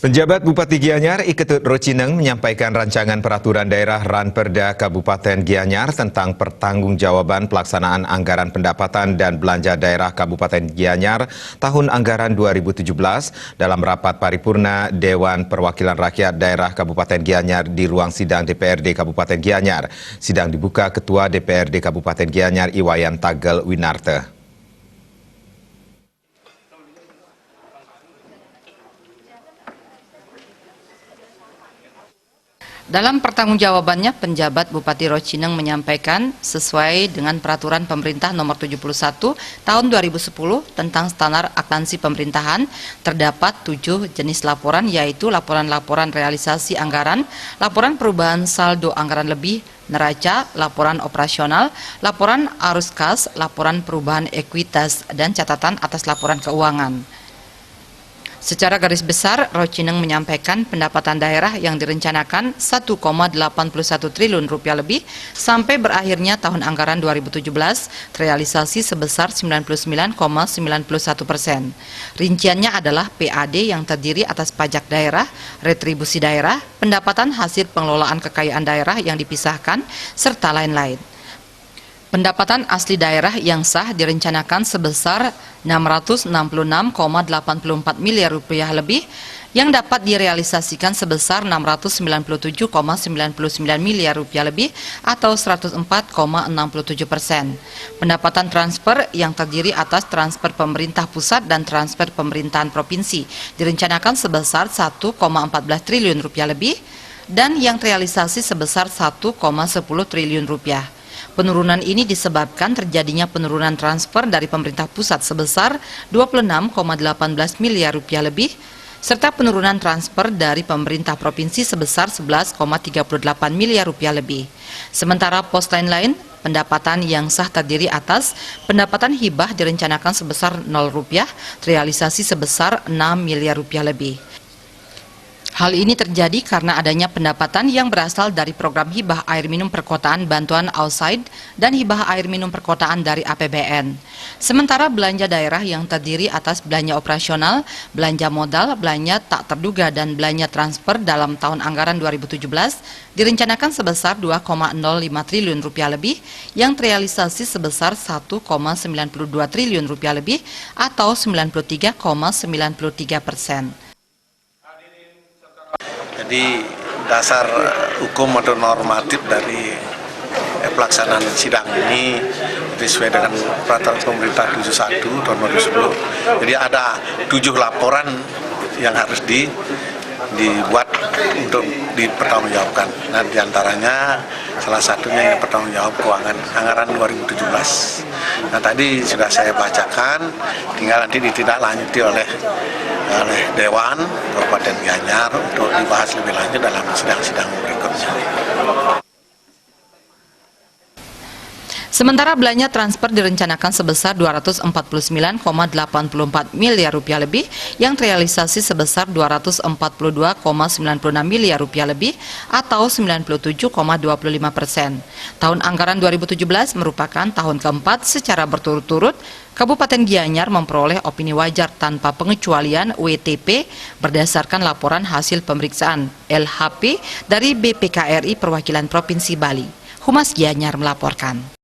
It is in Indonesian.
Penjabat Bupati Gianyar Iketut Rocineng menyampaikan rancangan peraturan daerah Ranperda Kabupaten Gianyar tentang pertanggungjawaban pelaksanaan anggaran pendapatan dan belanja daerah Kabupaten Gianyar tahun anggaran 2017 dalam rapat paripurna Dewan Perwakilan Rakyat Daerah Kabupaten Gianyar di ruang sidang DPRD Kabupaten Gianyar. Sidang dibuka Ketua DPRD Kabupaten Gianyar Iwayan Tagel Winarte. Dalam pertanggungjawabannya, penjabat Bupati Rocineng menyampaikan sesuai dengan Peraturan Pemerintah Nomor 71 Tahun 2010 tentang Standar Akuntansi Pemerintahan, terdapat 7 jenis laporan, yaitu laporan-laporan realisasi anggaran, laporan perubahan saldo anggaran lebih, neraca, laporan operasional, laporan arus kas, laporan perubahan ekuitas, dan catatan atas laporan keuangan. Secara garis besar, Rocineng menyampaikan pendapatan daerah yang direncanakan 1,81 triliun rupiah lebih sampai berakhirnya tahun anggaran 2017 terrealisasi sebesar 99,91%. Rinciannya adalah PAD yang terdiri atas pajak daerah, retribusi daerah, pendapatan hasil pengelolaan kekayaan daerah yang dipisahkan, serta lain-lain. Pendapatan asli daerah yang sah direncanakan sebesar 666,84 miliar rupiah lebih yang dapat direalisasikan sebesar 697,99 miliar rupiah lebih atau 104,67%. Pendapatan transfer yang terdiri atas transfer pemerintah pusat dan transfer pemerintahan provinsi direncanakan sebesar 1,14 triliun rupiah lebih dan yang terrealisasi sebesar 1,10 triliun rupiah. Penurunan ini disebabkan terjadinya penurunan transfer dari pemerintah pusat sebesar 26,18 miliar rupiah lebih, serta penurunan transfer dari pemerintah provinsi sebesar 11,38 miliar rupiah lebih. Sementara pos lain-lain, pendapatan yang sah terdiri atas pendapatan hibah direncanakan sebesar 0 rupiah, realisasi sebesar 6 miliar rupiah lebih. Hal ini terjadi karena adanya pendapatan yang berasal dari program hibah air minum perkotaan bantuan outside dan hibah air minum perkotaan dari APBN. Sementara belanja daerah yang terdiri atas belanja operasional, belanja modal, belanja tak terduga dan belanja transfer dalam tahun anggaran 2017 direncanakan sebesar 2,05 triliun rupiah lebih yang terrealisasi sebesar 1,92 triliun rupiah lebih atau 93,93%. Jadi dasar hukum atau normatif dari pelaksanaan sidang ini sesuai dengan Peraturan Pemerintah 71 tahun 2010. Jadi ada 7 laporan yang harus dibuat untuk dipertanggungjawabkan. Nah, diantaranya salah satunya yang bertanggungjawab keuangan anggaran 2017. Nah, tadi sudah saya bacakan, tinggal nanti ditindaklanjuti oleh Dewan Kabupaten Gianyar untuk dibahas lebih lanjut dalam sidang-sidang berikutnya. Sementara belanja transfer direncanakan sebesar 249,84 miliar rupiah lebih yang terrealisasi sebesar 242,96 miliar rupiah lebih atau 97,25%. Tahun anggaran 2017 merupakan tahun keempat secara berturut-turut Kabupaten Gianyar memperoleh opini wajar tanpa pengecualian WTP berdasarkan laporan hasil pemeriksaan LHP dari BPKRI Perwakilan Provinsi Bali. Humas Gianyar melaporkan.